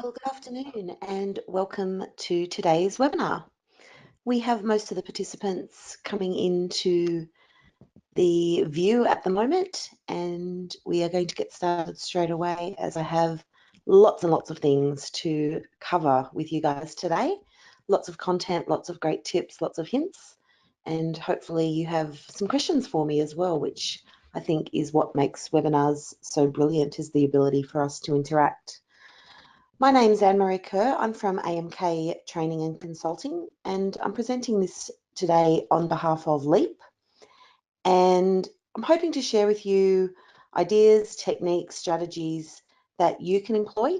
Well, good afternoon and welcome to today's webinar. We have most of the participants coming into the view at the moment, and we are going to get started straight away as I have lots and lots of things to cover with you guys today. Lots of content, lots of great tips, lots of hints, and hopefully you have some questions for me as well, which I think is what makes webinars so brilliant, is the ability for us to interact. My name is Anne-Maree Kerr. I'm from AMK Training and Consulting, and I'm presenting this today on behalf of Leap. And I'm hoping to share with you ideas, techniques, strategies that you can employ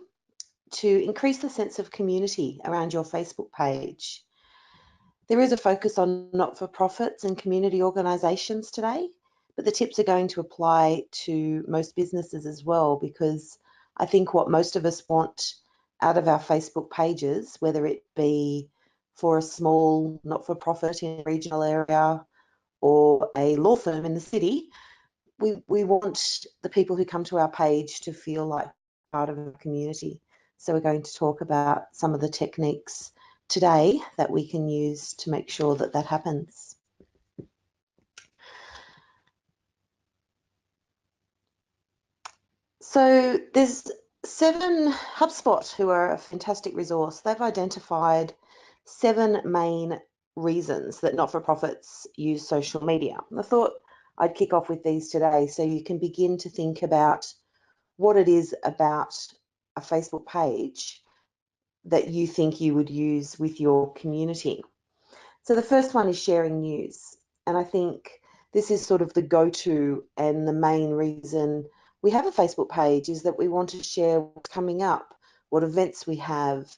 to increase the sense of community around your Facebook page. There is a focus on not-for-profits and community organisations today, but the tips are going to apply to most businesses as well, because I think what most of us want out of our Facebook pages, whether it be for a small not-for-profit in a regional area or a law firm in the city, we want the people who come to our page to feel like part of a community. So we're going to talk about some of the techniques today that we can use to make sure that that happens. So there's HubSpot, who are a fantastic resource. They've identified 7 main reasons that not-for-profits use social media. I thought I'd kick off with these today so you can begin to think about what it is about a Facebook page that you think you would use with your community. So the first one is sharing news. And I think this is sort of the go-to and the main reason we have a Facebook page, is that we want to share what's coming up, what events we have,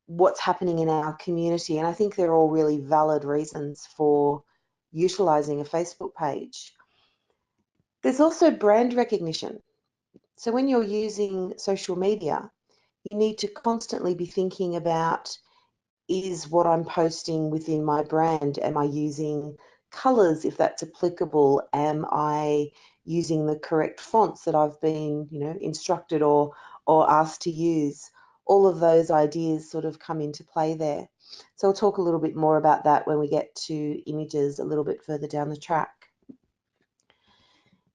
what's happening in our community. And I think they're all really valid reasons for utilising a Facebook page. There's also brand recognition. So when you're using social media, you need to constantly be thinking about, is what I'm posting within my brand? Am I using colors if that's applicable? Am I using the correct fonts that I've been, instructed or asked to use? All of those ideas sort of come into play there. So I'll talk a little bit more about that when we get to images a little bit further down the track.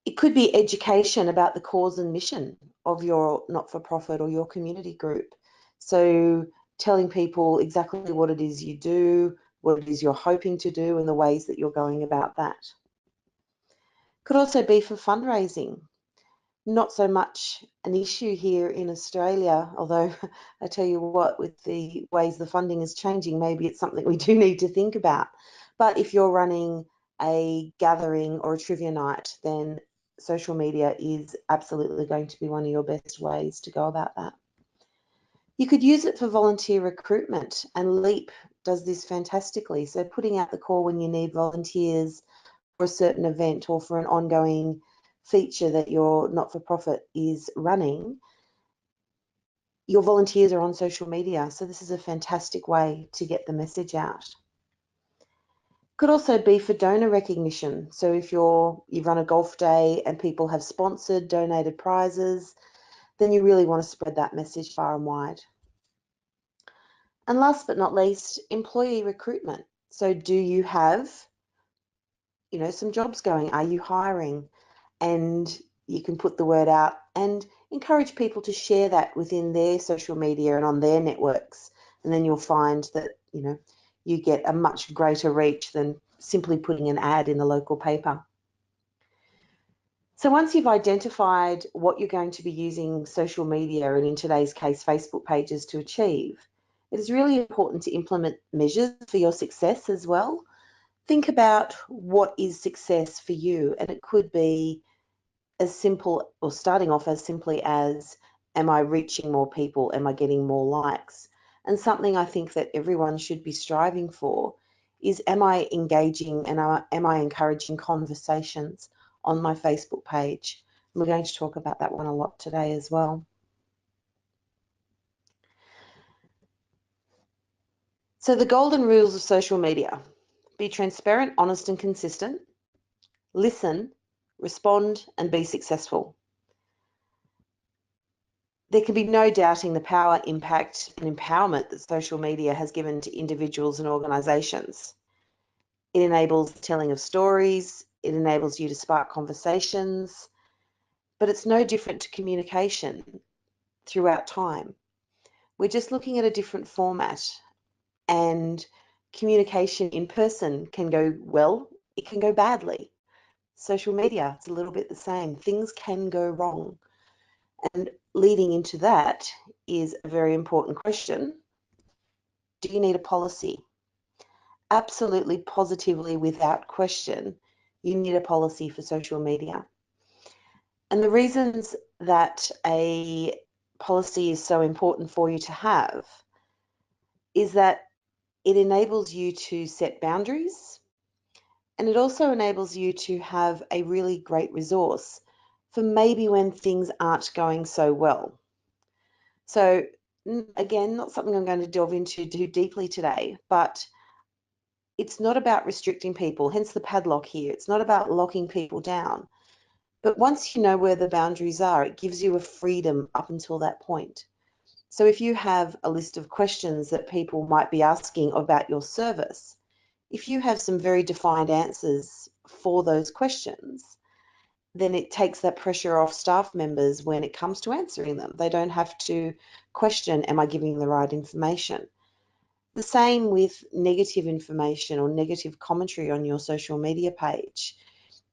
It could be education about the cause and mission of your not-for-profit or your community group. So telling people exactly what it is you do, what it is you're hoping to do, and the ways that you're going about that. Could also be for fundraising. Not so much an issue here in Australia, although I tell you what, with the ways the funding is changing, maybe it's something we do need to think about. But if you're running a gathering or a trivia night, then social media is absolutely going to be one of your best ways to go about that. You could use it for volunteer recruitment, and Leap does this fantastically. So putting out the call when you need volunteers for a certain event or for an ongoing feature that your not-for-profit is running, your volunteers are on social media. So this is a fantastic way to get the message out. Could also be for donor recognition. So if you run a golf day and people have sponsored, donated prizes, then you really want to spread that message far and wide. And last but not least, employee recruitment. So do you have, some jobs going? Are you hiring? And you can put the word out and encourage people to share that within their social media and on their networks. And then you'll find that, you get a much greater reach than simply putting an ad in the local paper. So once you've identified what you're going to be using social media, and in today's case, Facebook pages, to achieve, it is really important to implement measures for your success as well. Think about what is success for you, and it could be as simple, or starting off as simply as, am I reaching more people? Am I getting more likes? And something I think that everyone should be striving for is, am I engaging and am I encouraging conversations on my Facebook page? And we're going to talk about that one a lot today as well. So the golden rules of social media: be transparent, honest and consistent, listen, respond and be successful. There can be no doubting the power, impact, and empowerment that social media has given to individuals and organisations. It enables the telling of stories, it enables you to spark conversations, but it's no different to communication throughout time. We're just looking at a different format, and communication in person can go well, it can go badly. Social media, it's a little bit the same. Things can go wrong. And leading into that is a very important question. Do you need a policy? Absolutely, positively, without question, you need a policy for social media. And the reasons that a policy is so important for you to have is that it enables you to set boundaries, and it also enables you to have a really great resource for maybe when things aren't going so well. So again, not something I'm going to delve into too deeply today, but it's not about restricting people, hence the padlock here. It's not about locking people down. But once you know where the boundaries are, it gives you a freedom up until that point. So if you have a list of questions that people might be asking about your service, if you have some very defined answers for those questions, then it takes that pressure off staff members when it comes to answering them. They don't have to question, am I giving the right information? The same with negative information or negative commentary on your social media page.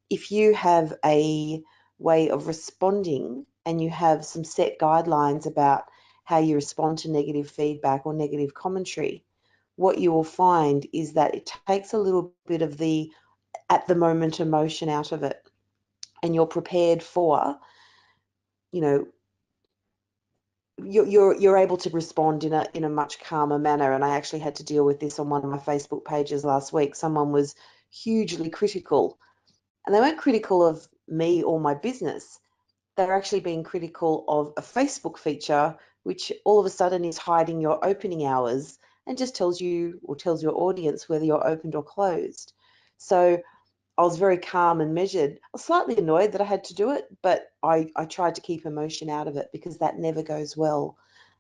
If you have a way of responding and you have some set guidelines about how you respond to negative feedback or negative commentary, what you will find is that it takes a little bit of the at the moment emotion out of it, and you're prepared for, you know, you're able to respond in a much calmer manner. And I actually had to deal with this on one of my Facebook pages last week. Someone was hugely critical, and they weren't critical of me or my business. They're actually being critical of a Facebook feature, which all of a sudden is hiding your opening hours and just tells you or tells your audience whether you're opened or closed. So I was very calm and measured. I was slightly annoyed that I had to do it, but I tried to keep emotion out of it because that never goes well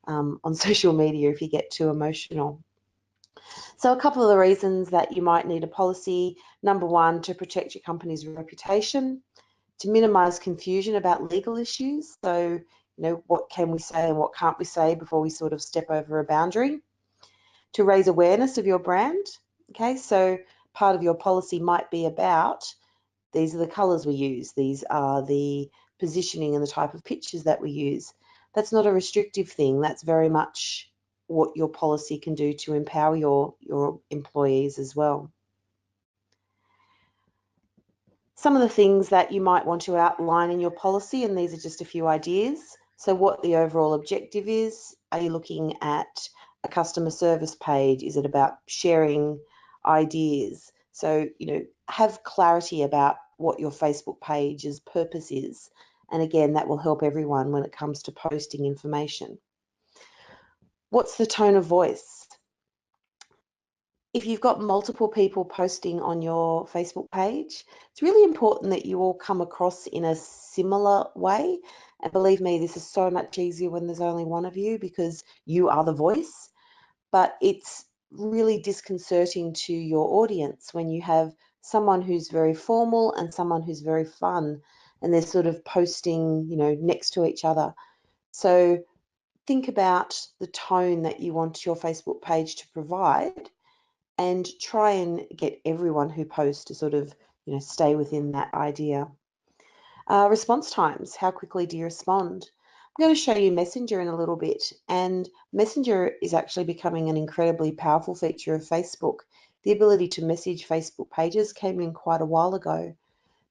on social media if you get too emotional. So a couple of the reasons that you might need a policy: number one, to protect your company's reputation, to minimise confusion about legal issues. So, what can we say and what can't we say before we sort of step over a boundary, to raise awareness of your brand. Okay, so part of your policy might be about, these are the colours we use, these are the positioning and the type of pictures that we use. That's not a restrictive thing. That's very much what your policy can do to empower your employees as well. Some of the things that you might want to outline in your policy, and these are just a few ideas. So what the overall objective is. Are you looking at a customer service page? Is it about sharing ideas? So, have clarity about what your Facebook page's purpose is. And again, that will help everyone when it comes to posting information. What's the tone of voice? If you've got multiple people posting on your Facebook page, it's really important that you all come across in a similar way. And believe me, this is so much easier when there's only one of you because you are the voice. But it's really disconcerting to your audience when you have someone who's very formal and someone who's very fun, and they're sort of posting, next to each other. So think about the tone that you want your Facebook page to provide, and try and get everyone who posts to sort of, stay within that idea. Response times, how quickly do you respond? I'm going to show you Messenger in a little bit, and Messenger is actually becoming an incredibly powerful feature of Facebook. The ability to message Facebook pages came in quite a while ago,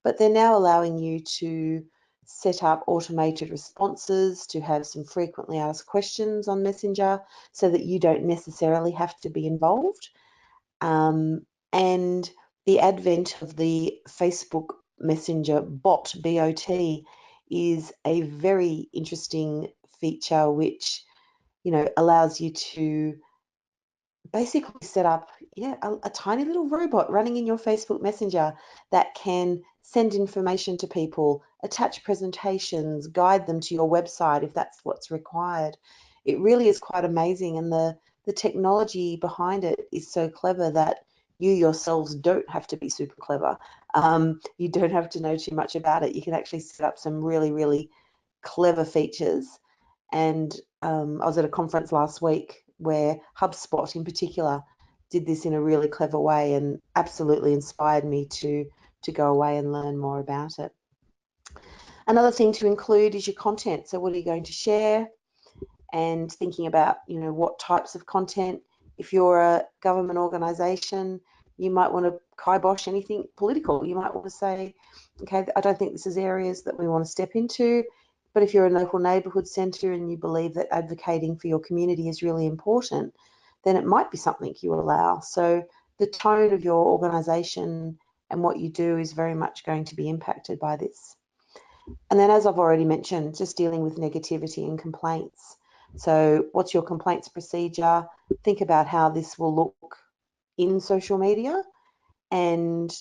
but they're now allowing you to set up automated responses, to have some frequently asked questions on Messenger so that you don't necessarily have to be involved. And the advent of the Facebook Messenger bot, BOT, is a very interesting feature which, allows you to basically set up a tiny little robot running in your Facebook Messenger that can send information to people, attach presentations, guide them to your website if that's what's required. It really is quite amazing, and the technology behind it is so clever that you yourselves don't have to be super clever. You don't have to know too much about it. You can actually set up some really, really clever features. And I was at a conference last week where HubSpot in particular did this in a really clever way and absolutely inspired me to go away and learn more about it. Another thing to include is your content. So what are you going to share? And thinking about, what types of content. If you're a government organisation, you might want to kibosh anything political. You might want to say, okay, I don't think this is areas that we want to step into. But if you're a local neighbourhood centre and you believe that advocating for your community is really important, then it might be something you allow. So the tone of your organisation and what you do is very much going to be impacted by this. And then, as I've already mentioned, just dealing with negativity and complaints. So what's your complaints procedure? Think about how this will look in social media, and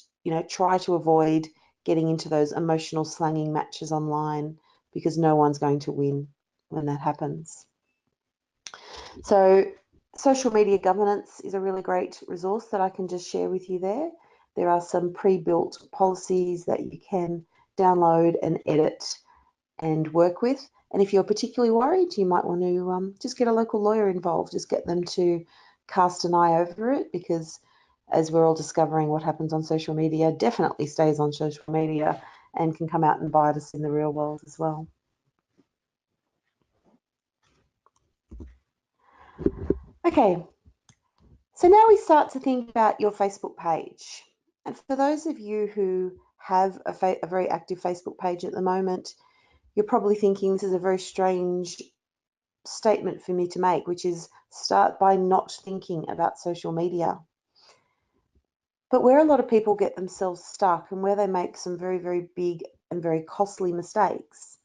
try to avoid getting into those emotional slanging matches online, because no one's going to win when that happens. So social media governance is a really great resource that I can just share with you there. There are some pre-built policies that you can download and edit and work with. And if you're particularly worried, you might want to just get a local lawyer involved, just get them to cast an eye over it, because as we're all discovering, what happens on social media definitely stays on social media and can come out and bite us in the real world as well. Okay, so now we start to think about your Facebook page. And for those of you who have a very active Facebook page at the moment, you're probably thinking this is a very strange statement for me to make, which is start by not thinking about social media. But where a lot of people get themselves stuck, and where they make some very, very big and very costly mistakes,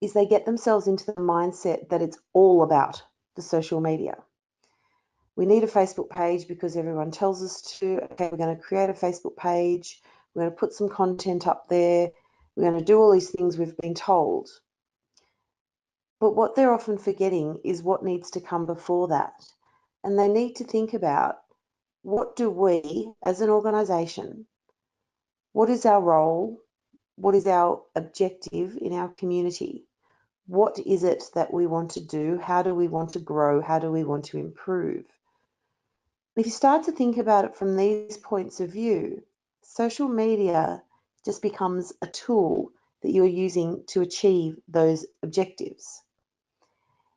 is they get themselves into the mindset that it's all about the social media. We need a Facebook page because everyone tells us to. Okay, we're going to create a Facebook page. We're going to put some content up there. We're going to do all these things we've been told. But what they're often forgetting is what needs to come before that. And they need to think about, what do we as an organisation, what is our role? What is our objective in our community? What is it that we want to do? How do we want to grow? How do we want to improve? If you start to think about it from these points of view, social media just becomes a tool that you're using to achieve those objectives.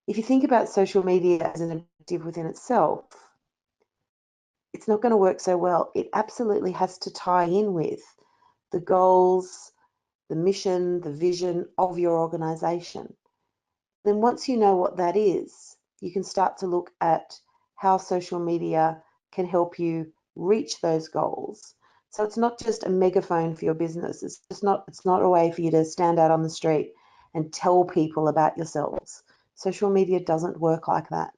If you think about social media as an objective within itself, it's not going to work so well. It absolutely has to tie in with the goals, the mission, the vision of your organisation. Then once you know what that is, you can start to look at how social media can help you reach those goals. So it's not just a megaphone for your business. It's not a way for you to stand out on the street and tell people about yourselves. Social media doesn't work like that.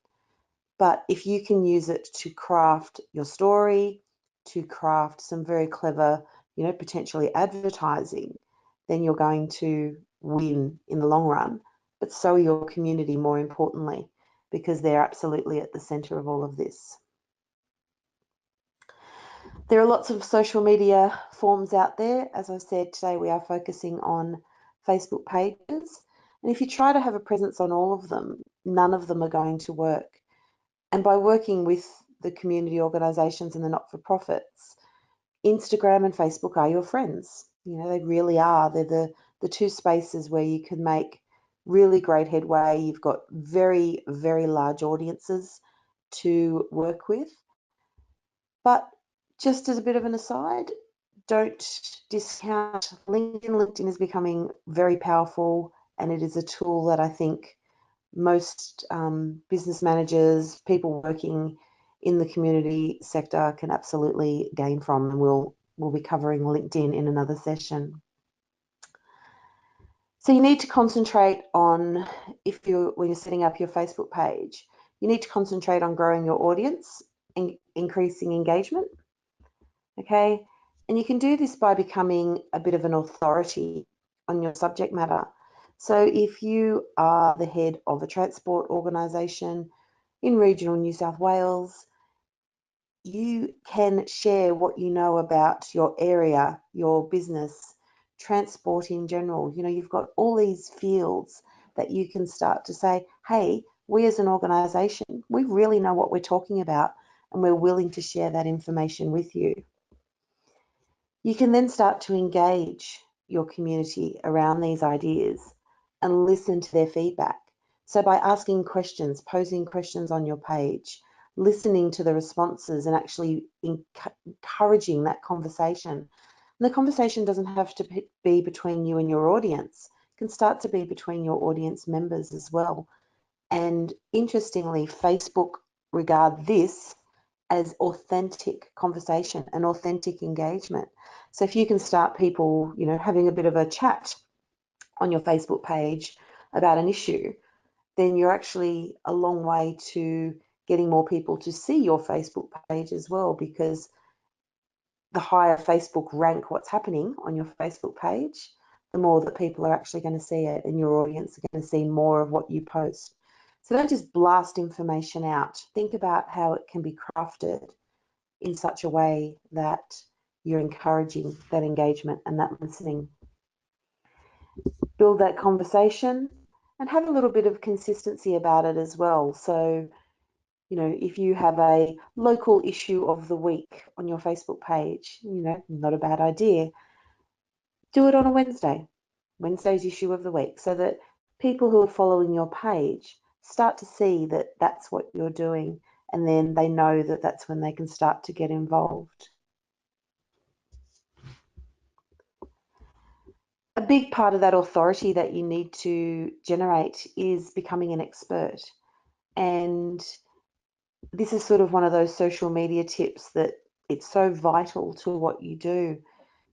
But if you can use it to craft your story, to craft some very clever, potentially advertising, then you're going to win in the long run. But so are your community, more importantly, because they're absolutely at the centre of all of this. There are lots of social media forms out there. As I said, today we are focusing on Facebook pages. And if you try to have a presence on all of them, none of them are going to work. And by working with the community organisations and the not-for-profits, Instagram and Facebook are your friends. They really are. They're the two spaces where you can make really great headway. You've got very, very large audiences to work with. But just as a bit of an aside, don't discount LinkedIn. LinkedIn is becoming very powerful, and it is a tool that I think most business managers, people working in the community sector can absolutely gain from, and we'll be covering LinkedIn in another session. So you need to concentrate on, when you're setting up your Facebook page, you need to concentrate on growing your audience and increasing engagement. Okay, And you can do this by becoming a bit of an authority on your subject matter. So if you are the head of a transport organisation in regional New South Wales, you can share what you know about your area, your business, transport in general. You know, you've got all these fields that you can start to say, hey, we as an organisation, we really know what we're talking about and we're willing to share that information with you. You can then start to engage your community around these ideas and listen to their feedback. So by asking questions, posing questions on your page, listening to the responses and actually encouraging that conversation. And the conversation doesn't have to be between you and your audience. It can start to be between your audience members as well. And interestingly, Facebook regard this as authentic conversation and authentic engagement. So if you can start people, you know, having a bit of a chat on your Facebook page about an issue, then you're actually a long way to getting more people to see your Facebook page as well, because the higher Facebook rank what's happening on your Facebook page, the more that people are actually going to see it and your audience are going to see more of what you post. So don't just blast information out. Think about how it can be crafted in such a way that you're encouraging that engagement and that listening. Build that conversation and have a little bit of consistency about it as well. So, you know, if you have a local issue of the week on your Facebook page, you know, not a bad idea. Do it on a Wednesday, Wednesday's issue of the week, so that people who are following your page start to see that that's what you're doing, and then they know that that's when they can start to get involved. A big part of that authority that you need to generate is becoming an expert. And this is sort of one of those social media tips that it's so vital to what you do.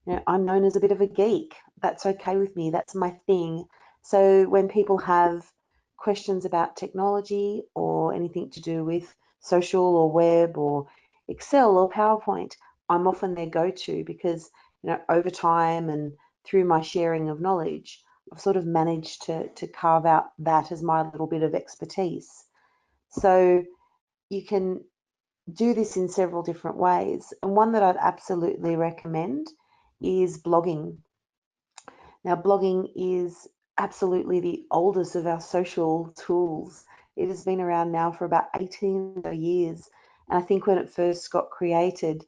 You know, I'm known as a bit of a geek. That's okay with me. That's my thing. So when people have questions about technology or anything to do with social or web or Excel or PowerPoint, I'm often their go-to because, you know, over time and through my sharing of knowledge, I've sort of managed to carve out that as my little bit of expertise. So you can do this in several different ways. And one that I'd absolutely recommend is blogging. Now, blogging is absolutely the oldest of our social tools. It has been around now for about 18 years. And I think when it first got created,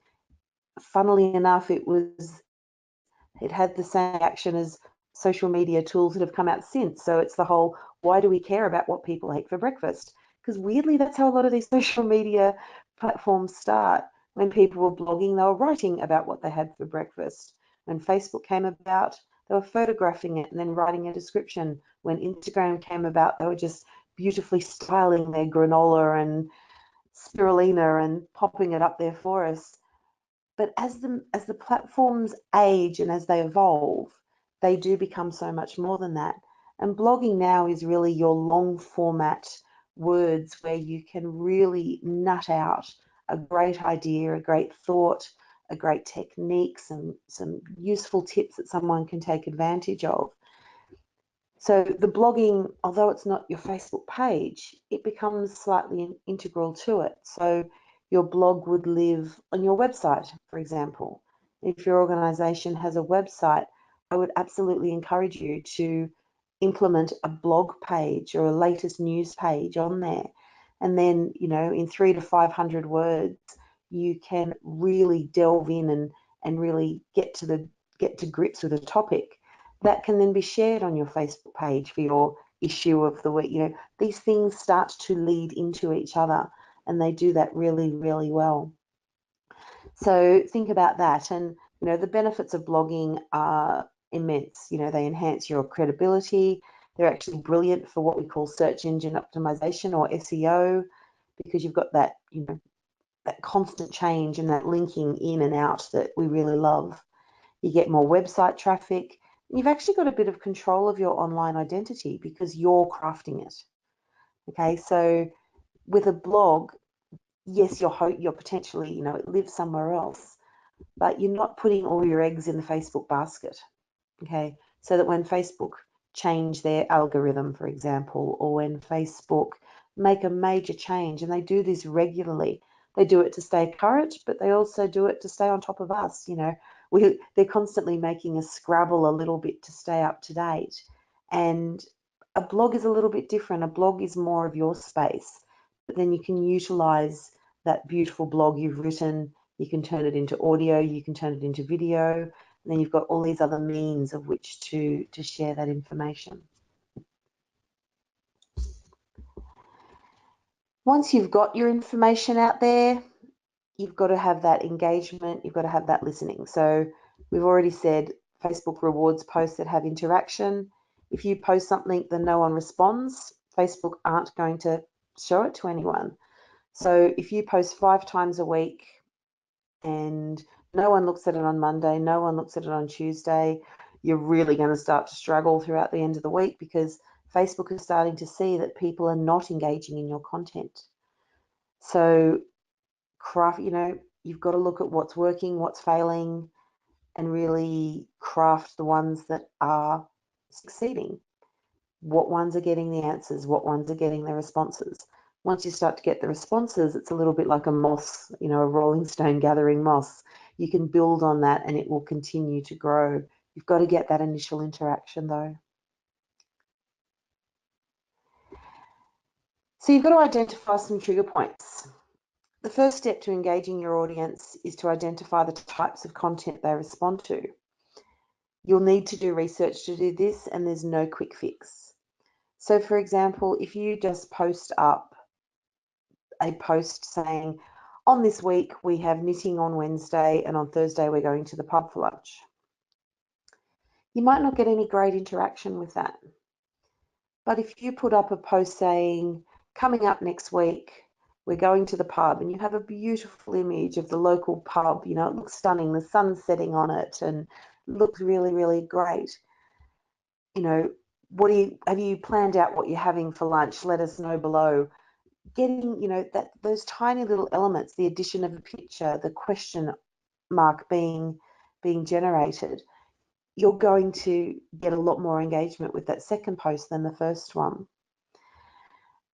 funnily enough, it had the same action as social media tools that have come out since. So it's the whole, why do we care about what people ate for breakfast? Because weirdly, that's how a lot of these social media platforms start. When people were blogging, they were writing about what they had for breakfast. When Facebook came about, they were photographing it and then writing a description. When Instagram came about, they were just beautifully styling their granola and spirulina and popping it up there for us. But as the platforms age and as they evolve, they do become so much more than that. And blogging now is really your long format words where you can really nut out a great idea, a great thought, a great technique, some useful tips that someone can take advantage of. So the blogging, although it's not your Facebook page, it becomes slightly integral to it. So your blog would live on your website, for example. If your organization has a website, I would absolutely encourage you to implement a blog page or a latest news page on there. And then, you know, in 300 to 500 words, you can really delve in and really get to grips with a topic that can then be shared on your Facebook page for your issue of the week. You know, these things start to lead into each other, and they do that really, really well. So think about that. And, you know, the benefits of blogging are immense. You know, they enhance your credibility. They're actually brilliant for what we call search engine optimization or SEO, because you've got that, you know, that constant change and that linking in and out that we really love. You get more website traffic. You've actually got a bit of control of your online identity because you're crafting it. Okay, so with a blog, yes, you're potentially, you know, it lives somewhere else, but you're not putting all your eggs in the Facebook basket, okay? So that when Facebook change their algorithm, for example, or when Facebook make a major change, and they do this regularly, they do it to stay current, but they also do it to stay on top of us. You know, they're constantly making us scrabble a little bit to stay up to date. And a blog is a little bit different. A blog is more of your space, but then you can utilize that beautiful blog you've written. You can turn it into audio, you can turn it into video, and then you've got all these other means of which to share that information. Once you've got your information out there, you've got to have that engagement, you've got to have that listening. So we've already said Facebook rewards posts that have interaction. If you post something that no one responds, Facebook aren't going to show it to anyone. So if you post 5 times a week and no one looks at it on Monday, no one looks at it on Tuesday, you're really going to start to struggle throughout the end of the week, because Facebook is starting to see that people are not engaging in your content. So you've got to look at what's working, what's failing, and really craft the ones that are succeeding. What ones are getting the answers? What ones are getting the responses? Once you start to get the responses, it's a little bit like a moss, a rolling stone gathering moss. You can build on that and it will continue to grow. You've got to get that initial interaction though. So you've got to identify some trigger points. The first step to engaging your audience is to identify the types of content they respond to. You'll need to do research to do this, and there's no quick fix. So for example, if you just post up a post saying, on this week we have knitting on Wednesday and on Thursday we're going to the pub for lunch, you might not get any great interaction with that. But if you put up a post saying, coming up next week, we're going to the pub, and you have a beautiful image of the local pub, it looks stunning, the sun's setting on it and looks really, really great. Have you planned out what you're having for lunch? Let us know below. Getting, those tiny little elements, the addition of a picture, the question mark being generated, you're going to get a lot more engagement with that second post than the first one.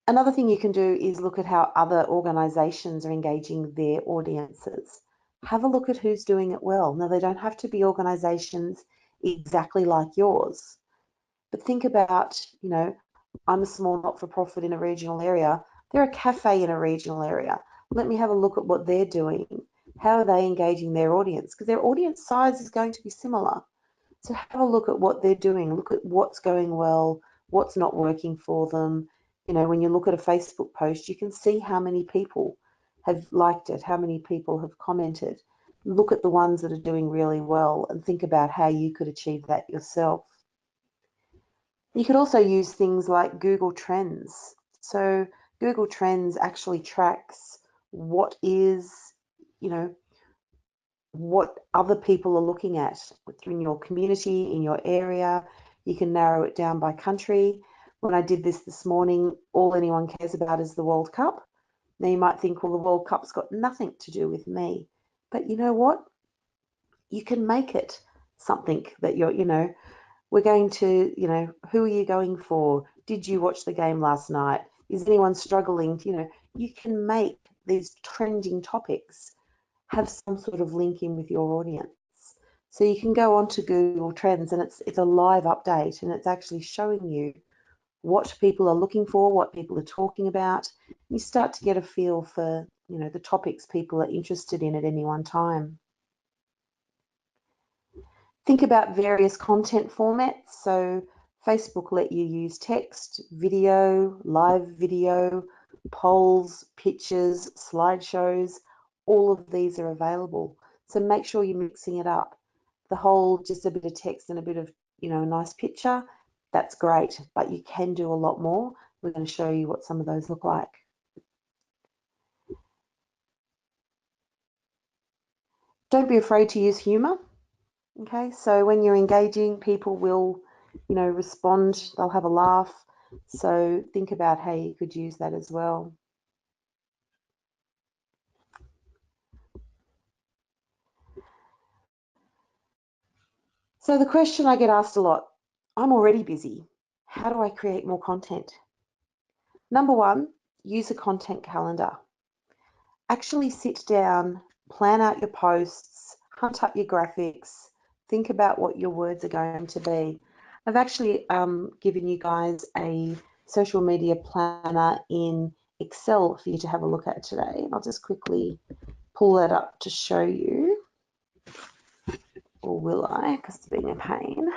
Another thing you can do is look at how other organisations are engaging their audiences. Have a look at who's doing it well. Now, they don't have to be organisations exactly like yours, but think about, I'm a small not-for-profit in a regional area. They're a cafe in a regional area. Let me have a look at what they're doing. How are they engaging their audience? Because their audience size is going to be similar. So have a look at what they're doing. Look at what's going well, what's not working for them. When you look at a Facebook post, you can see how many people have liked it, how many people have commented. Look at the ones that are doing really well and think about how you could achieve that yourself. You could also use things like Google Trends. So Google Trends actually tracks what what other people are looking at in your community, in your area. You can narrow it down by country. When I did this morning, all anyone cares about is the World Cup. Now you might think, well, the World Cup's got nothing to do with me. But you know what? You can make it something that we're going to, who are you going for? Did you watch the game last night? Is anyone struggling? You can make these trending topics have some sort of link in with your audience. So you can go onto Google Trends and it's a live update, and it's actually showing you what people are looking for, what people are talking about. You start to get a feel for, the topics people are interested in at any one time. Think about various content formats. So Facebook let you use text, video, live video, polls, pictures, slideshows. All of these are available. So make sure you're mixing it up. The whole just a bit of text and a bit of, a nice picture, that's great, but you can do a lot more. We're going to show you what some of those look like. Don't be afraid to use humor. Okay, so when you're engaging, people will, respond, they'll have a laugh. So think about how you could use that as well. So the question I get asked a lot, I'm already busy. How do I create more content? Number one, use a content calendar. Actually sit down, plan out your posts, hunt up your graphics, think about what your words are going to be. I've actually given you guys a social media planner in Excel for you to have a look at today. And I'll just quickly pull that up to show you. Or will I? Because it's being a pain.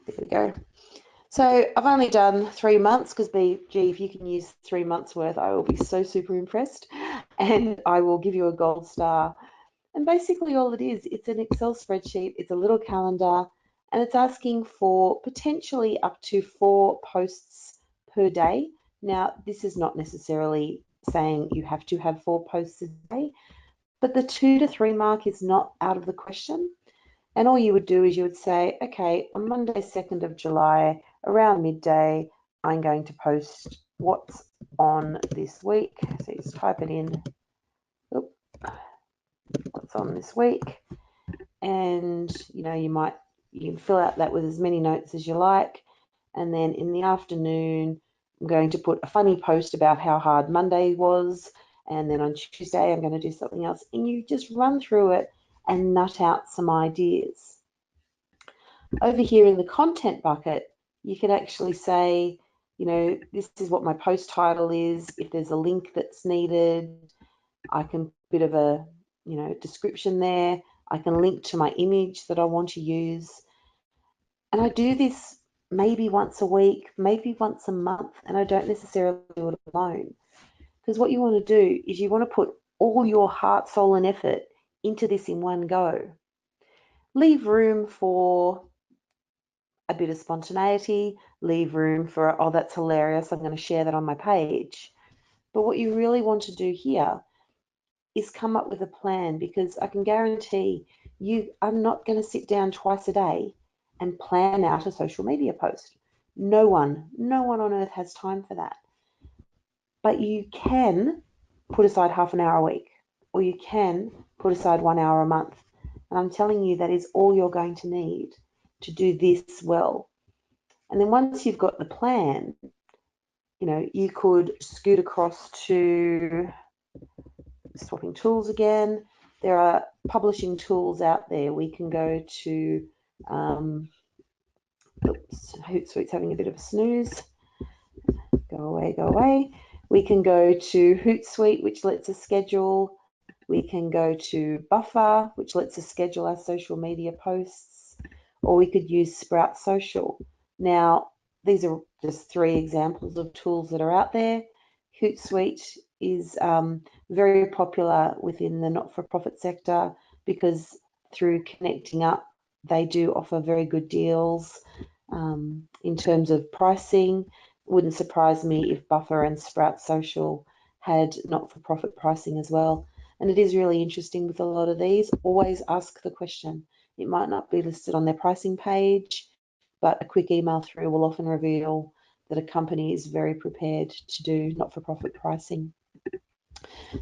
There we go. So I've only done 3 months because, gee, if you can use 3 months worth, I will be so super impressed, and I will give you a gold star. And basically all it is, it's an Excel spreadsheet, it's a little calendar, and it's asking for potentially up to 4 posts per day. Now, this is not necessarily saying you have to have 4 posts a day, but the 2 to 3 mark is not out of the question. And all you would do is you would say, okay, on Monday, 2nd of July, around midday, I'm going to post what's on this week. So you just type it in, what's on this week. And, you know, you can fill out that with as many notes as you like. And then in the afternoon, I'm going to put a funny post about how hard Monday was. And then on Tuesday, I'm going to do something else. And you just run through it and nut out some ideas. Over here in the content bucket, you can actually say, you know, this is what my post title is. If there's a link that's needed, I can put a bit of a, you know, description there. I can link to my image that I want to use. And I do this maybe once a week, maybe once a month, and I don't necessarily do it alone. Because what you want to do is you want to put all your heart, soul, and effort into this in one go. Leave room for a bit of spontaneity, leave room for, oh, that's hilarious, I'm going to share that on my page. But what you really want to do here is come up with a plan, because I can guarantee you are not going to sit down twice a day and plan out a social media post. No one on earth has time for that. But you can put aside half an hour a week, or you can put aside 1 hour a month. And I'm telling you, that is all you're going to need to do this well. And then once you've got the plan, you know, you could scoot across to swapping tools again. There are publishing tools out there. We can go to, oops, Hootsuite's having a bit of a snooze. Go away, go away. We can go to Hootsuite, which lets us schedule. We can go to Buffer, which lets us schedule our social media posts, or we could use Sprout Social. Now, these are just 3 examples of tools that are out there. Hootsuite is very popular within the not-for-profit sector because through connecting up, they do offer very good deals in terms of pricing. Wouldn't surprise me if Buffer and Sprout Social had not-for-profit pricing as well. And it is really interesting with a lot of these. Always ask the question. It might not be listed on their pricing page, but a quick email through will often reveal that a company is very prepared to do not-for-profit pricing.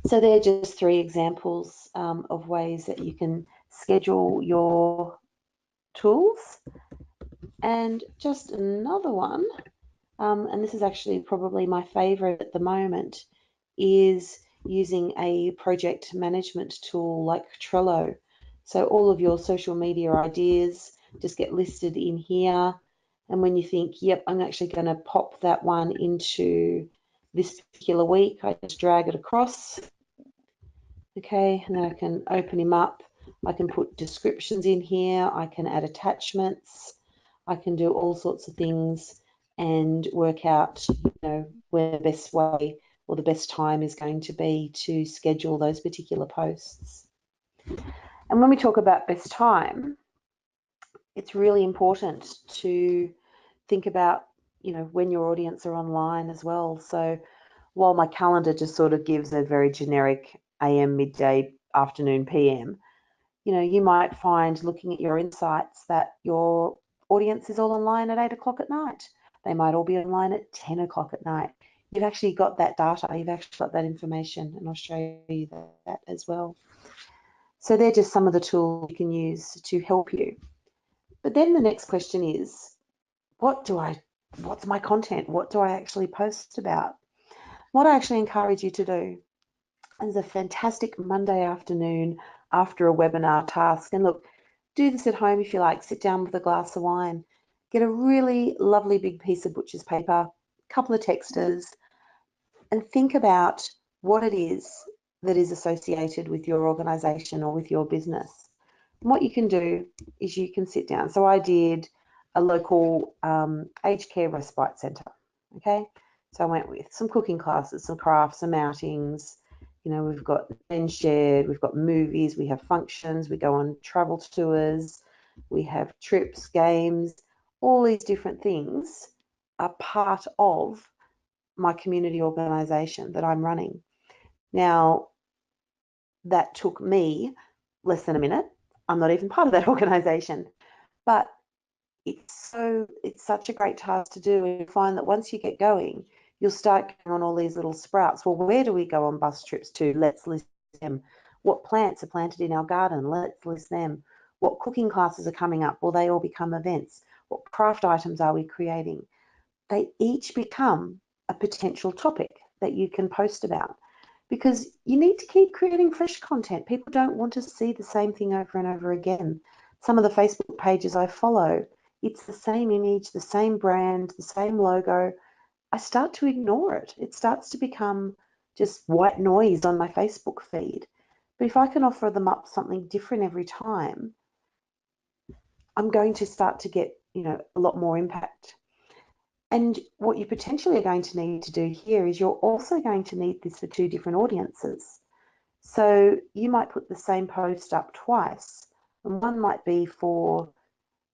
So they're just 3 examples of ways that you can schedule your tools. And just another one, and this is actually probably my favorite at the moment, is using a project management tool like Trello. So all of your social media ideas just get listed in here. And when you think, yep, I'm actually going to pop that one into this particular week, I just drag it across. Okay, and then I can open him up. I can put descriptions in here. I can add attachments. I can do all sorts of things and work out, you know, where the best way or the best time is going to be to schedule those particular posts. And when we talk about best time, it's really important to think about, you know, when your audience are online as well. So while my calendar just sort of gives a very generic AM, midday, afternoon, PM, you know, you might find looking at your insights that your audience is all online at 8 o'clock at night. They might all be online at 10 o'clock at night. You've actually got that data, you've actually got that information, and I'll show you that as well. So they're just some of the tools you can use to help you. But then the next question is, what's my content? What do I actually post about? What I actually encourage you to do is a fantastic Monday afternoon after a webinar task. And look, do this at home if you like. Sit down with a glass of wine. Get a really lovely big piece of butcher's paper, a couple of texters, and think about what it is that is associated with your organisation or with your business. And what you can do is you can sit down. So I did a local aged care respite centre. Okay, so I went with some cooking classes, some crafts, some outings. You know, we've got men shared, we've got movies, we have functions, we go on travel tours, we have trips, games, all these different things are part of my community organisation that I'm running. Now, that took me less than a minute. I'm not even part of that organisation, but it's such a great task to do, and you find that once you get going, you'll start going on all these little sprouts. Well, where do we go on bus trips to? Let's list them. What plants are planted in our garden? Let's list them. What cooking classes are coming up? Will they all become events? What craft items are we creating? They each become a potential topic that you can post about, because you need to keep creating fresh content. People don't want to see the same thing over and over again. Some of the Facebook pages I follow, it's the same image, the same brand, the same logo. I start to ignore it. It starts to become just white noise on my Facebook feed. But if I can offer them up something different every time, I'm going to start to get, a lot more impact. And what you potentially are going to need to do here is you're also going to need this for two different audiences. So you might put the same post up twice, and one might be for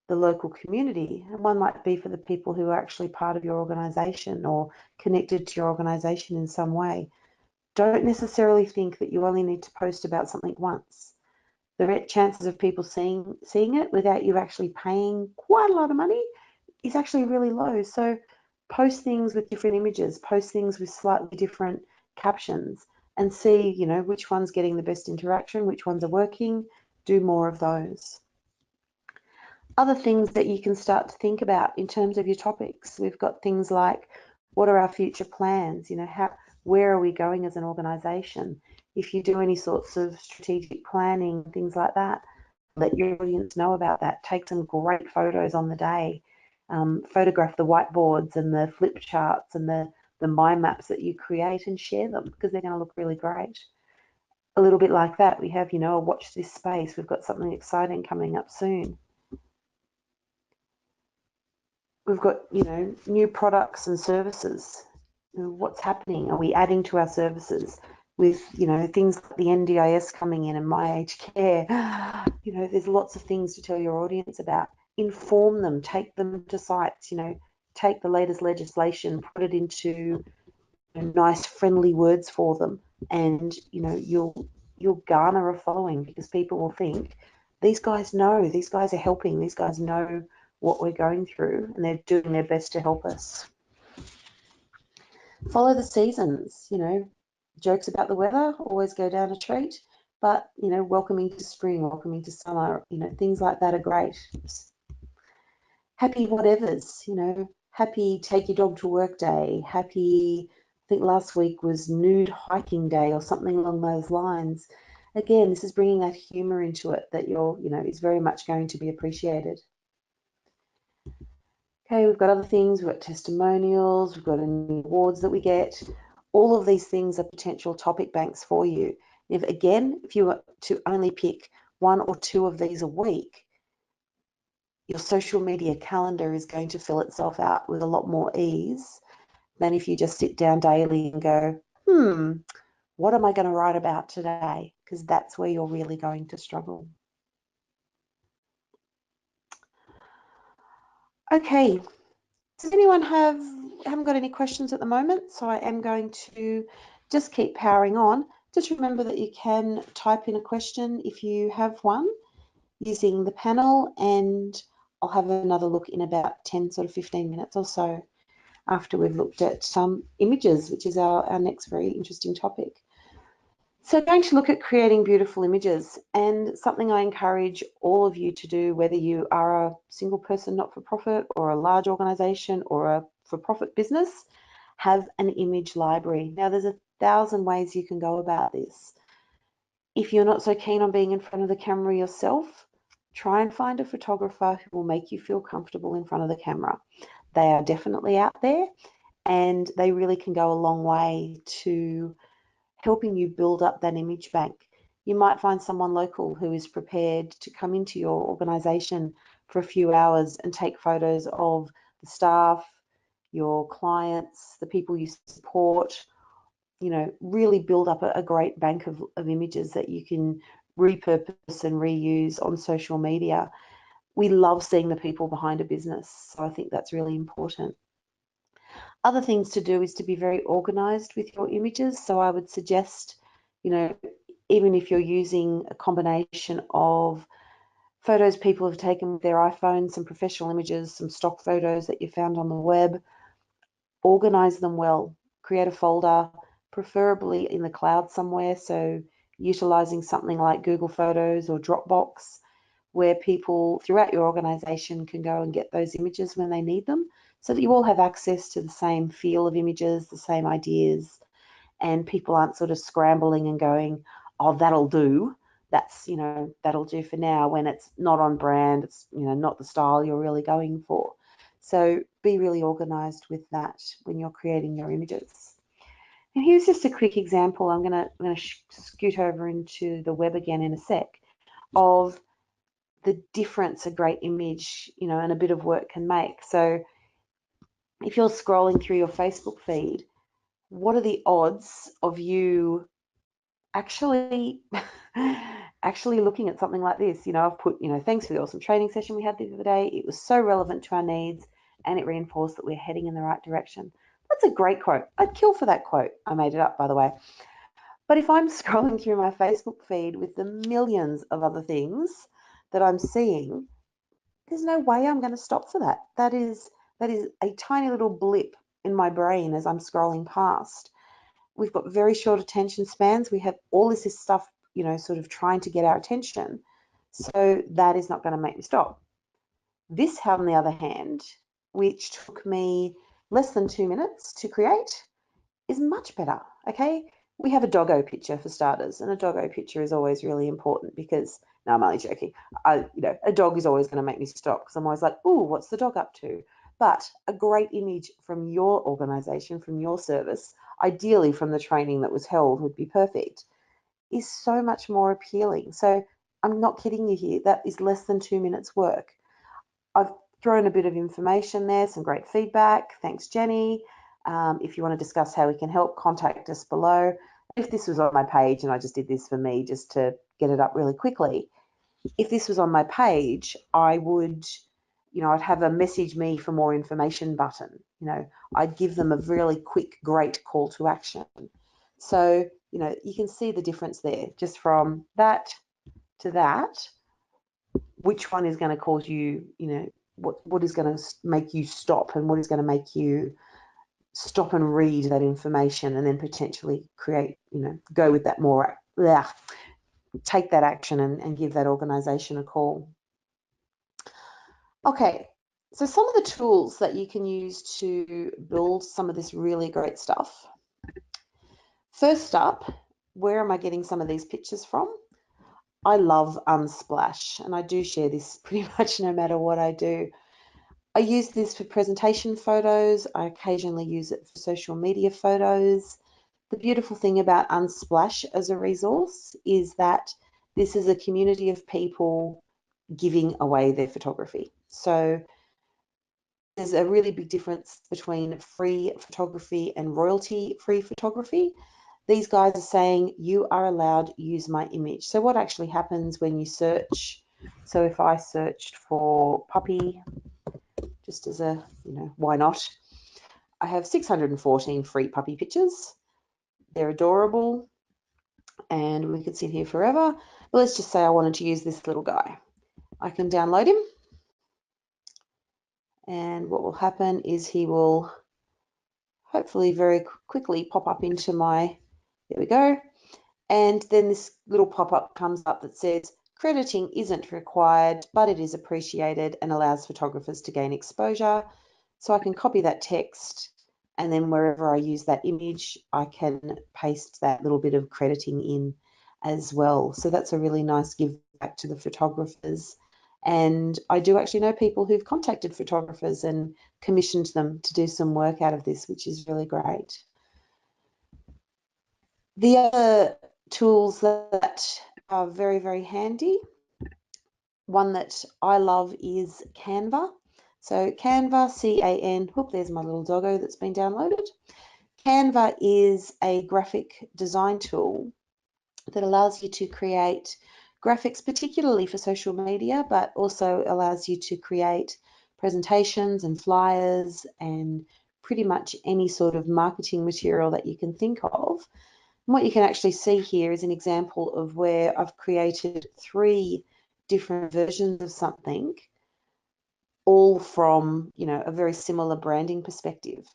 the local community, and one might be for the people who are actually part of your organisation or connected to your organisation in some way. Don't necessarily think that you only need to post about something once. The chances of people seeing it without you actually paying quite a lot of money is actually really low. So post things with different images, post things with slightly different captions, and see, which one's getting the best interaction, which ones are working. Do more of those. Other things that you can start to think about in terms of your topics, we've got things like, what are our future plans? Where are we going as an organisation? If you do any sorts of strategic planning, things like that, let your audience know about that. Take some great photos on the day. Photograph the whiteboards and the flip charts and the mind maps that you create, and share them, because they're going to look really great. A little bit like that, we have, a watch this space. We've got something exciting coming up soon. We've got, new products and services. What's happening? Are we adding to our services with, things like the NDIS coming in and My Aged Care? There's lots of things to tell your audience about. Inform them, take them to sites, take the latest legislation, put it into nice, friendly words for them, and, you'll garner a following, because people will think, these guys know, these guys are helping, these guys know what we're going through, and they're doing their best to help us. Follow the seasons, jokes about the weather always go down a treat, but, welcoming to spring, welcoming to summer, things like that are great. Happy whatevers, happy take your dog to work day, happy, I think last week was nude hiking day or something along those lines. Again, this is bringing that humour into it that is very much going to be appreciated. Okay, we've got other things, we've got testimonials, we've got any awards that we get. All of these things are potential topic banks for you. If you were to only pick one or two of these a week, your social media calendar is going to fill itself out with a lot more ease than if you just sit down daily and go, what am I going to write about today? Because that's where you're really going to struggle. Okay, does anyone haven't got any questions at the moment? So I am going to just keep powering on. Just remember that you can type in a question if you have one using the panel, and I'll have another look in about 10, sort of 15 minutes or so after we've looked at some images, which is our next very interesting topic. So going to look at creating beautiful images, and something I encourage all of you to do, whether you are a single person not-for-profit or a large organisation or a for-profit business, have an image library. Now there's 1,000 ways you can go about this. If you're not so keen on being in front of the camera yourself, try and find a photographer who will make you feel comfortable in front of the camera. They are definitely out there, and they really can go a long way to helping you build up that image bank. You might find someone local who is prepared to come into your organisation for a few hours and take photos of the staff, your clients, the people you support, really build up a great bank of images that you can repurpose and reuse on social media. We love seeing the people behind a business, so I think that's really important. Other things to do is to be very organized with your images. So I would suggest, even if you're using a combination of photos people have taken with their iPhones, some professional images, some stock photos that you found on the web, organize them well. Create a folder, preferably in the cloud somewhere. So utilizing something like Google Photos or Dropbox, where people throughout your organization can go and get those images when they need them, so that you all have access to the same feel of images, the same ideas, and people aren't sort of scrambling and going, oh, that'll do. That's, that'll do for now, when it's not on brand, it's, not the style you're really going for. So be really organized with that when you're creating your images. And here's just a quick example. I'm going to scoot over into the web again in a sec, of the difference a great image, and a bit of work can make. So if you're scrolling through your Facebook feed, what are the odds of you actually looking at something like this? I've put, thanks for the awesome training session we had the other day. It was so relevant to our needs, and it reinforced that we're heading in the right direction. That's a great quote. I'd kill for that quote. I made it up, by the way. But if I'm scrolling through my Facebook feed with the millions of other things that I'm seeing, there's no way I'm going to stop for that. That is a tiny little blip in my brain as I'm scrolling past. We've got very short attention spans. We have all this stuff, sort of trying to get our attention. So that is not going to make me stop. This, on the other hand, which took me less than 2 minutes to create, is much better. Okay, we have a doggo picture for starters, and a doggo picture is always really important because, no, I'm only joking. A dog is always going to make me stop because I'm always like, oh, what's the dog up to? But a great image from your organization, from your service, ideally from the training that was held would be perfect, is so much more appealing. So I'm not kidding you here. That is less than 2 minutes work. I've thrown a bit of information there, some great feedback. Thanks, Jenny. If you want to discuss how we can help, contact us below. If this was on my page, and I just did this for me just to get it up really quickly, if this was on my page, I would, I'd have a message me for more information button. I'd give them a really quick, great call to action. So, you can see the difference there, just from that to that. Which one is going to cause you, what is going to make you stop, and what is going to make you stop and read that information, and then potentially create, go with that more, take that action and give that organization a call. Okay, so some of the tools that you can use to build some of this really great stuff. First up, where am I getting some of these pictures from? I love Unsplash, and I do share this pretty much no matter what I do. I use this for presentation photos. I occasionally use it for social media photos. The beautiful thing about Unsplash as a resource is that this is a community of people giving away their photography. So there's a really big difference between free photography and royalty-free photography. These guys are saying you are allowed to use my image. So what actually happens when you search? So if I searched for puppy, just as a, why not? I have 614 free puppy pictures. They're adorable, and we could sit here forever. But let's just say I wanted to use this little guy. I can download him, and what will happen is he will hopefully very quickly pop up into my, there we go. And then this little pop-up comes up that says, crediting isn't required, but it is appreciated and allows photographers to gain exposure. So I can copy that text, and then wherever I use that image, I can paste that little bit of crediting in as well. So that's a really nice give back to the photographers. And I do actually know people who've contacted photographers and commissioned them to do some work out of this, which is really great. The other tools that are very, very handy, one that I love is Canva. So Canva, C-A-N, whoop, there's my little doggo that's been downloaded. Canva is a graphic design tool that allows you to create graphics, particularly for social media, but also allows you to create presentations and flyers and pretty much any sort of marketing material that you can think of. And what you can actually see here is an example of where I've created 3 different versions of something, all from, you know, a very similar branding perspective.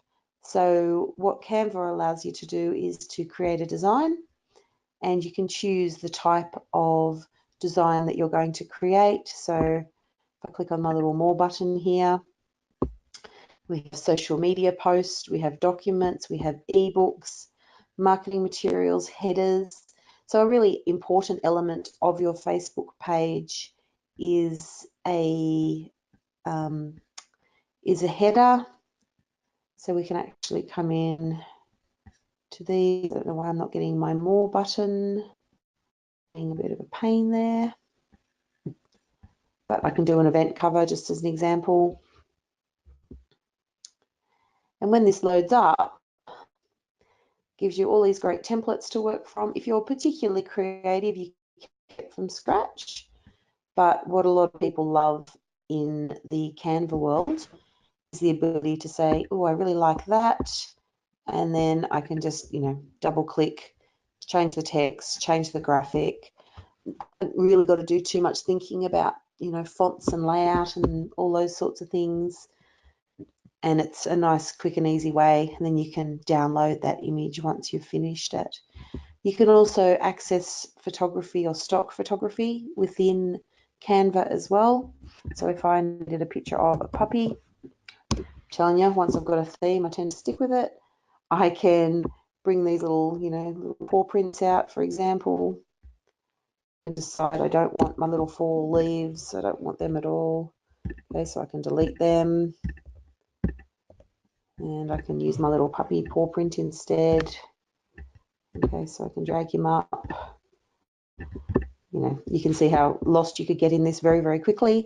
So what Canva allows you to do is to create a design, and you can choose the type of design that you're going to create. So if I click on my little more button here, we have social media posts, we have documents, we have ebooks, marketing materials, headers. So a really important element of your Facebook page is a header. So we can actually come in to these. I don't know why I'm not getting my more button. Being a bit of a pain there. But I can do an event cover just as an example. And when this loads up, gives you all these great templates to work from. If you're particularly creative, you can get from scratch. But what a lot of people love in the Canva world is the ability to say, oh, I really like that. And then I can just, you know, double click, change the text, change the graphic. I haven't really got to do too much thinking about, you know, fonts and layout and all those sorts of things. And it's a nice, quick and easy way. And then you can download that image once you've finished it. You can also access photography or stock photography within Canva as well. So if I needed a picture of a puppy, I'm telling you, once I've got a theme, I tend to stick with it. I can bring these little, you know, little paw prints out, for example, and decide I don't want my little 4 leaves. I don't want them at all. Okay, so I can delete them. And I can use my little puppy paw print instead. Okay, so I can drag him up. You know, you can see how lost you could get in this very, very quickly.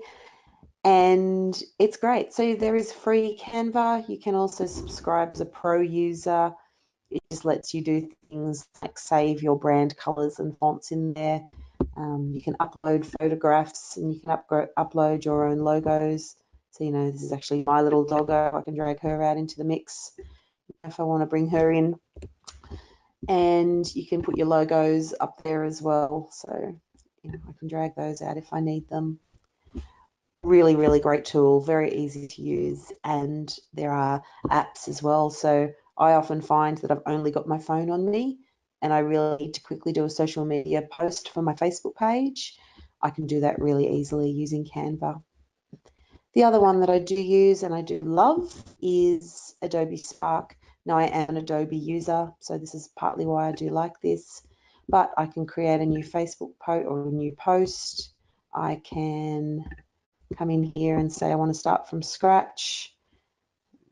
And it's great. So there is free Canva. You can also subscribe as a pro user. It just lets you do things like save your brand colors and fonts in there. You can upload photographs, and you can upload your own logos. So, you know, this is actually my little doggo. I can drag her out into the mix if I want to bring her in. And you can put your logos up there as well. So, you know, I can drag those out if I need them. Really, really great tool, very easy to use. And there are apps as well. So I often find that I've only got my phone on me and I really need to quickly do a social media post for my Facebook page. I can do that really easily using Canva. The other one that I do use and I do love is Adobe Spark. Now, I am an Adobe user, so this is partly why I do like this, but I can create a new Facebook post or a new post. I can come in here and say I want to start from scratch.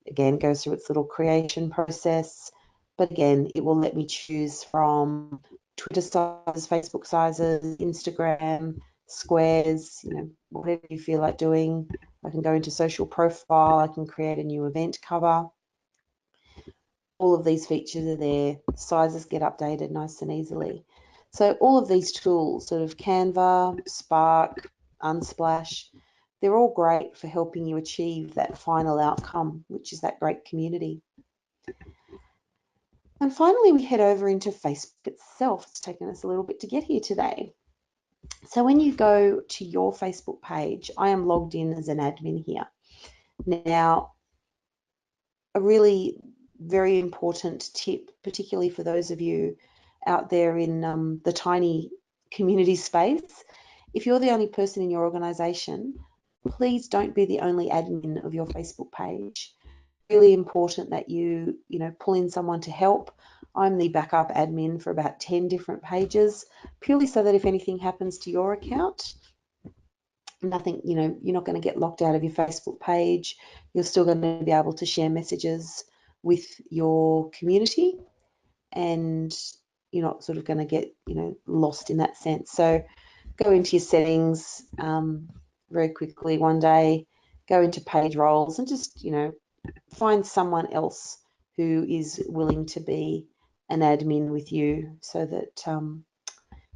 Again, it goes through its little creation process, but again, it will let me choose from Twitter sizes, Facebook sizes, Instagram, squares, you know, whatever you feel like doing. I can go into social profile, I can create a new event cover. All of these features are there. Sizes get updated nice and easily. So all of these tools, sort of Canva, Spark, Unsplash, they're all great for helping you achieve that final outcome, which is that great community. And finally, we head over into Facebook itself. It's taken us a little bit to get here today. So when you go to your Facebook page, I am logged in as an admin here. Now, a really very important tip, particularly for those of you out there in the tiny community space, if you're the only person in your organisation, please don't be the only admin of your Facebook page. Really important that you pull in someone to help. I'm the backup admin for about 10 different pages, purely so that if anything happens to your account, nothing, you're not going to get locked out of your Facebook page. You're still going to be able to share messages with your community, and you're not sort of going to get, lost in that sense. So go into your settings very quickly one day, go into page roles and just, find someone else who is willing to be an admin with you, so that,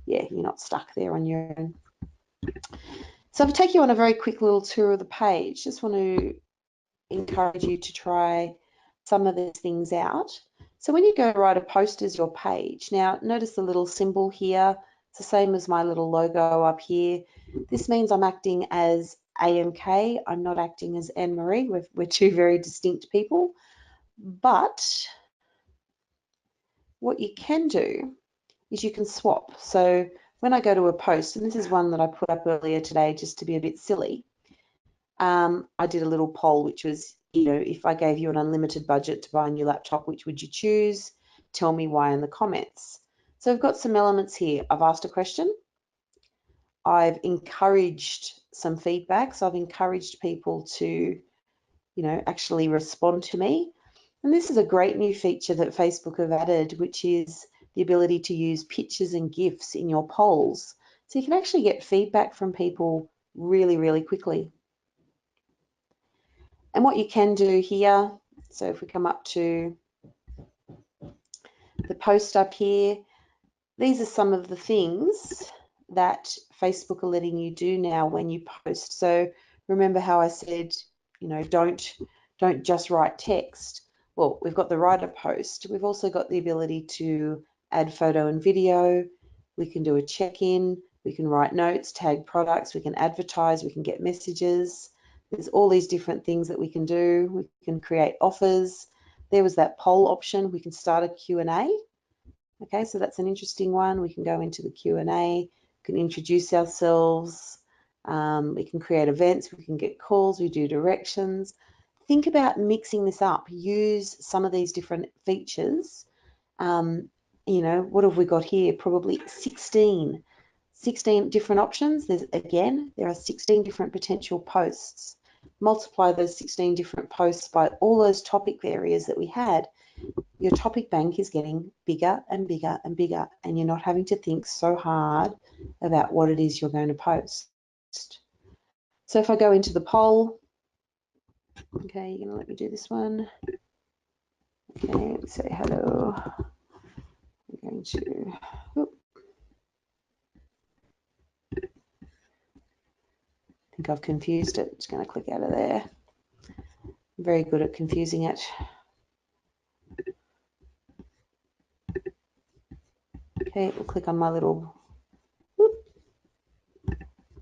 you're not stuck there on your own. So I'll take you on a very quick little tour of the page. Just want to encourage you to try some of these things out. So when you go to write a post as your page, now notice the little symbol here. It's the same as my little logo up here. This means I'm acting as AMK. I'm not acting as Anne-Maree. We're two very distinct people. But what you can do is you can swap. So when I go to a post, and this is one that I put up earlier today just to be a bit silly, I did a little poll, which was, if I gave you an unlimited budget to buy a new laptop, which would you choose? Tell me why in the comments. So I've got some elements here. I've asked a question. I've encouraged some feedback. So I've encouraged people to, actually respond to me. And this is a great new feature that Facebook have added, which is the ability to use pictures and GIFs in your polls. So you can actually get feedback from people really, really quickly. And what you can do here, so if we come up to the post up here, these are some of the things that Facebook are letting you do now when you post. So remember how I said, don't just write text. Well, we've got the write a post. We've also got the ability to add photo and video. We can do a check-in. We can write notes, tag products. We can advertise. We can get messages. There's all these different things that we can do. We can create offers. There was that poll option. We can start a Q&A. Okay, so that's an interesting one. We can go into the Q&A. We can introduce ourselves. We can create events. We can get calls. We do directions. Think about mixing this up. Use some of these different features. What have we got here? Probably 16 different options. There are 16 different potential posts. Multiply those 16 different posts by all those topic areas that we had. Your topic bank is getting bigger and bigger and bigger, and you're not having to think so hard about what it is you're going to post. So if I go into the poll, okay, you're going to let me do this one. Okay, let's say hello. I'm going to, I think I've confused it. Just going to click out of there. I'm very good at confusing it. Okay, we'll click on my little,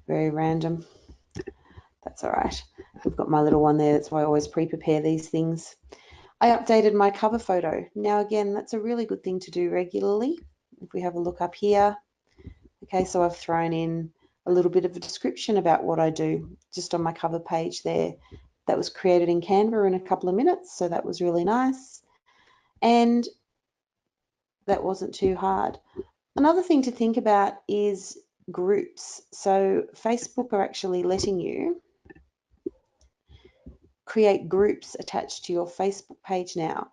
very random. That's all right. I've got my little one there. That's why I always pre-prepare these things. I updated my cover photo. Now, again, that's a really good thing to do regularly. If we have a look up here, okay, so I've thrown in a little bit of a description about what I do just on my cover page there. That was created in Canva in a couple of minutes, so that was really nice. And that wasn't too hard. Another thing to think about is groups. So Facebook are actually letting you create groups attached to your Facebook page now.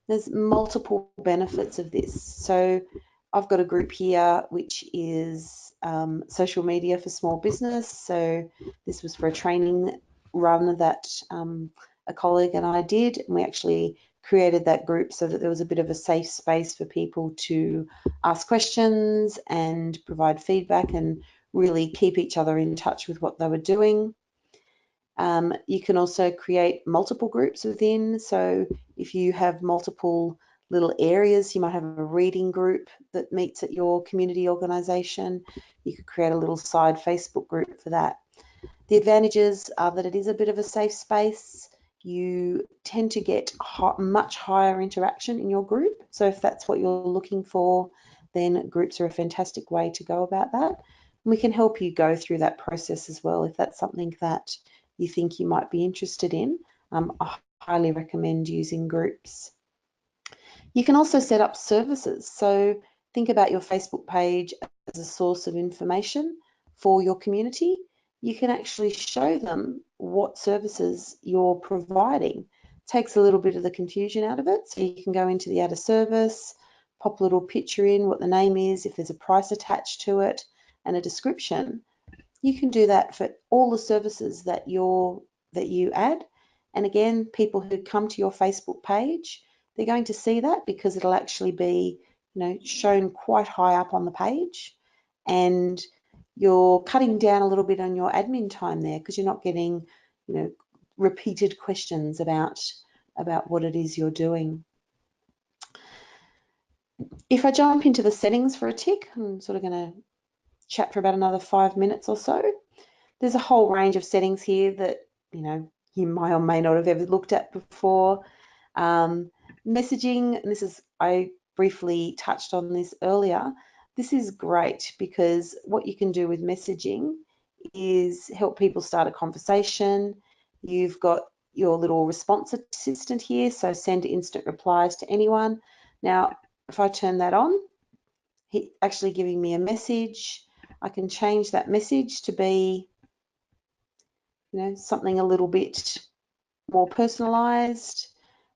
There's multiple benefits of this. So I've got a group here which is social media for small business. So this was for a training run that a colleague and I did, and we actually created that group so that there was a bit of a safe space for people to ask questions and provide feedback and really keep each other in touch with what they were doing. You can also create multiple groups within. So if you have multiple little areas, you might have a reading group that meets at your community organisation. You could create a little side Facebook group for that. The advantages are that it is a bit of a safe space. You tend to get much higher interaction in your group. So if that's what you're looking for, then groups are a fantastic way to go about that. And we can help you go through that process as well if that's something that you think you might be interested in. I highly recommend using groups. You can also set up services. So think about your Facebook page as a source of information for your community. You can actually show them what services you're providing. It takes a little bit of the confusion out of it. So you can go into the add a service, pop a little picture in, what the name is, if there's a price attached to it, and a description. You can do that for all the services that you add. And again, people who come to your Facebook page, they're going to see that because it'll actually be, shown quite high up on the page, and you're cutting down a little bit on your admin time there because you're not getting, repeated questions about what it is you're doing. If I jump into the settings for a tick, I'm sort of going to chat for about another 5 minutes or so. There's a whole range of settings here that, you may or may not have ever looked at before. Messaging, and I briefly touched on this earlier. This is great because what you can do with messaging is help people start a conversation. You've got your little response assistant here, so send instant replies to anyone. Now, if I turn that on, it's actually giving me a message. I can change that message to be, something a little bit more personalized.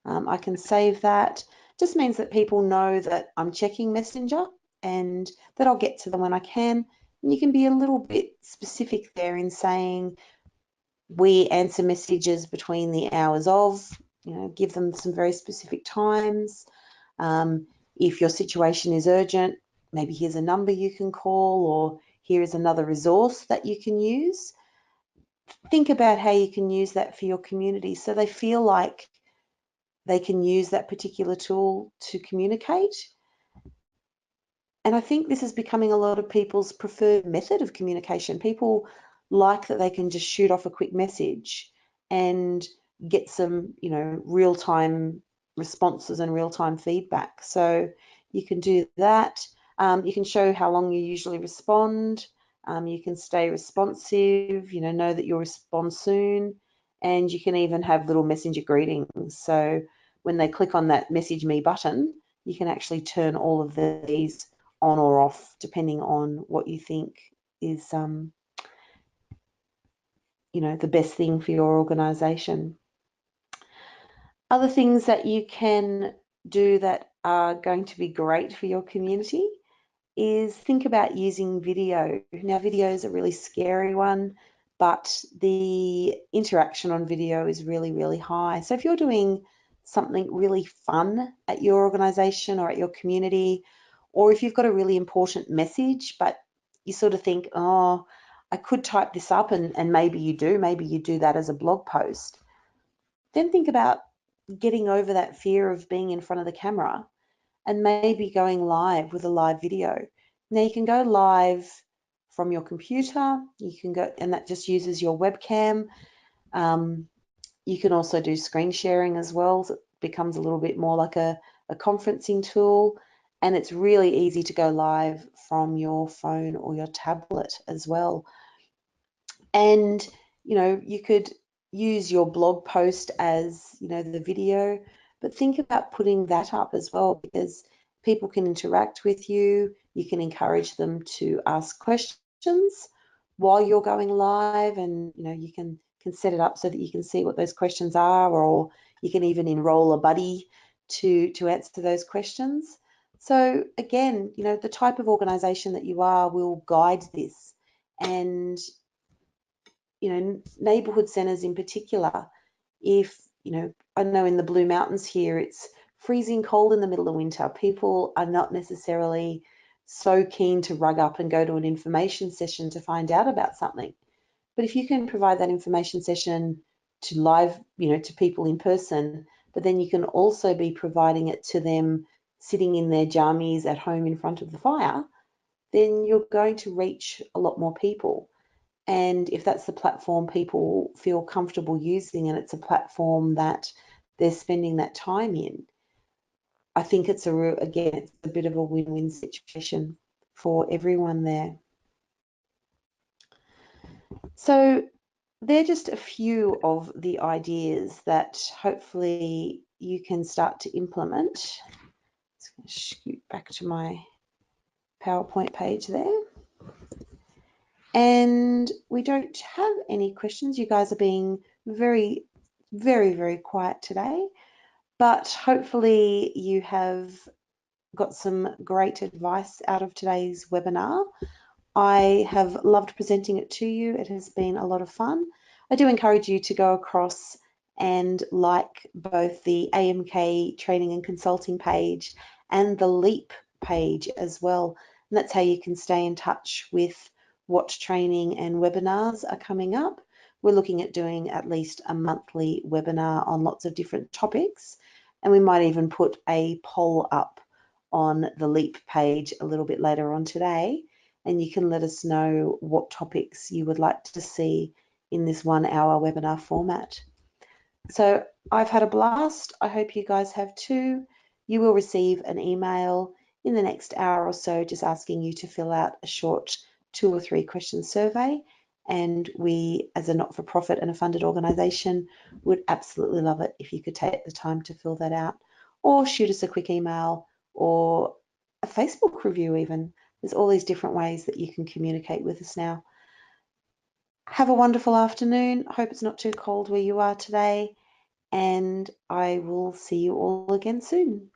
I can save that. Just means that people know that I'm checking Messenger and that I'll get to them when I can. And you can be a little bit specific there in saying we answer messages between the hours of, give them some very specific times. If your situation is urgent, maybe here's a number you can call, or here is another resource that you can use. Think about how you can use that for your community so they feel like they can use that particular tool to communicate. And I think this is becoming a lot of people's preferred method of communication. People like that they can just shoot off a quick message and get some, real-time responses and real-time feedback. So you can do that. You can show how long you usually respond. You can stay responsive, know that you'll respond soon. And you can even have little messenger greetings. So when they click on that message me button, you can actually turn all of these on or off depending on what you think is, the best thing for your organisation. Other things that you can do that are going to be great for your community is think about using video. Now, video is a really scary one, but the interaction on video is really, really high. So if you're doing something really fun at your organisation or at your community, or if you've got a really important message, but you sort of think, oh, I could type this up, and maybe you do that as a blog post, then think about getting over that fear of being in front of the camera and maybe going live with a live video. Now you can go live from your computer, you can go, and that just uses your webcam. You can also do screen sharing as well, so it becomes a little bit more like a conferencing tool, and it's really easy to go live from your phone or your tablet as well. And you could use your blog post as the video, but think about putting that up as well, because people can interact with you. You can encourage them to ask questions while you're going live, and you can set it up so that you can see what those questions are, or you can even enroll a buddy to answer those questions. So again, the type of organisation that you are will guide this. And neighbourhood centres in particular, if, I know in the Blue Mountains here, it's freezing cold in the middle of winter. People are not necessarily so keen to rug up and go to an information session to find out about something. But if you can provide that information session to live, to people in person, but then you can also be providing it to them sitting in their jammies at home in front of the fire, then you're going to reach a lot more people. And if that's the platform people feel comfortable using, and it's a platform that they're spending that time in, I think it's again, it's a bit of a win-win situation for everyone there. So they're just a few of the ideas that hopefully you can start to implement. Just going to scoot back to my PowerPoint page there. And we don't have any questions. You guys are being very, very, very quiet today, but hopefully you have got some great advice out of today's webinar. I have loved presenting it to you. It has been a lot of fun. I do encourage you to go across and like both the AMK Training and Consulting page and the LEAP page as well. And that's how you can stay in touch with what training and webinars are coming up. We're looking at doing at least a monthly webinar on lots of different topics, and we might even put a poll up on the LEAP page a little bit later on today, and you can let us know what topics you would like to see in this 1 hour webinar format. So I've had a blast. I hope you guys have too. You will receive an email in the next hour or so just asking you to fill out a short 2 or 3 question survey. And we, as a not-for-profit and a funded organisation, would absolutely love it if you could take the time to fill that out, or shoot us a quick email or a Facebook review even. There's all these different ways that you can communicate with us now. Have a wonderful afternoon. I hope it's not too cold where you are today, and I will see you all again soon.